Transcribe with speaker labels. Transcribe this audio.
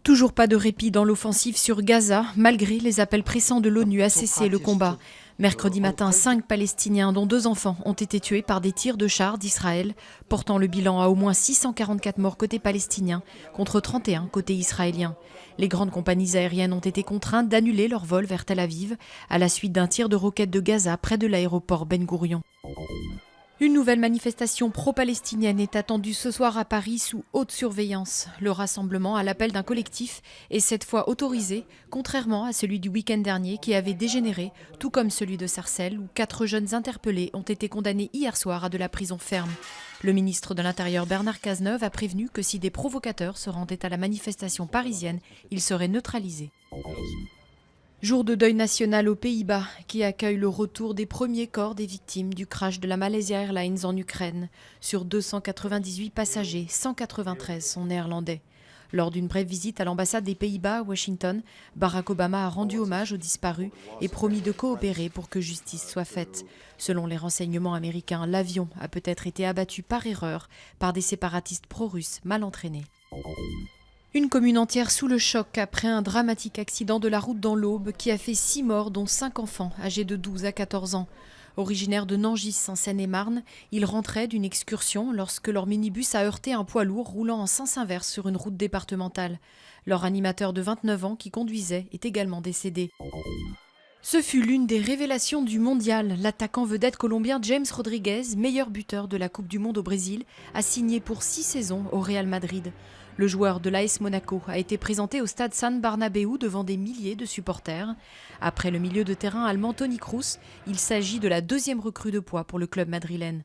Speaker 1: Toujours pas de répit dans l'offensive sur Gaza, malgré les appels pressants de l'ONU à cesser le combat. Mercredi matin, 5 Palestiniens, dont 2 enfants, ont été tués par des tirs de chars d'Israël, portant le bilan à au moins 644 morts côté palestinien, contre 31 côté israélien. Les grandes compagnies aériennes ont été contraintes d'annuler leur vol vers Tel Aviv, à la suite d'un tir de roquette de Gaza près de l'aéroport Ben Gourion. Une nouvelle manifestation pro-palestinienne est attendue ce soir à Paris sous haute surveillance. Le rassemblement à l'appel d'un collectif est cette fois autorisé, contrairement à celui du week-end dernier qui avait dégénéré, tout comme celui de Sarcelles où 4 jeunes interpellés ont été condamnés hier soir à de la prison ferme. Le ministre de l'Intérieur Bernard Cazeneuve a prévenu que si des provocateurs se rendaient à la manifestation parisienne, ils seraient neutralisés. Jour de deuil national aux Pays-Bas, qui accueille le retour des premiers corps des victimes du crash de la Malaysia Airlines en Ukraine. Sur 298 passagers, 193 sont néerlandais. Lors d'une brève visite à l'ambassade des Pays-Bas à Washington, Barack Obama a rendu hommage aux disparus et promis de coopérer pour que justice soit faite. Selon les renseignements américains, l'avion a peut-être été abattu par erreur par des séparatistes pro-russes mal entraînés. Une commune entière sous le choc après un dramatique accident de la route dans l'Aube qui a fait 6 morts, dont 5 enfants âgés de 12 à 14 ans. Originaires de Nangis en Seine-et-Marne, ils rentraient d'une excursion lorsque leur minibus a heurté un poids lourd roulant en sens inverse sur une route départementale. Leur animateur de 29 ans qui conduisait est également décédé. Ce fut l'une des révélations du mondial. L'attaquant vedette colombien James Rodriguez, meilleur buteur de la Coupe du Monde au Brésil, a signé pour 6 saisons au Real Madrid. Le joueur de l'AS Monaco a été présenté au stade San Bernabéu devant des milliers de supporters. Après le milieu de terrain allemand Toni Kroos, il s'agit de la 2e recrue de poids pour le club madrilène.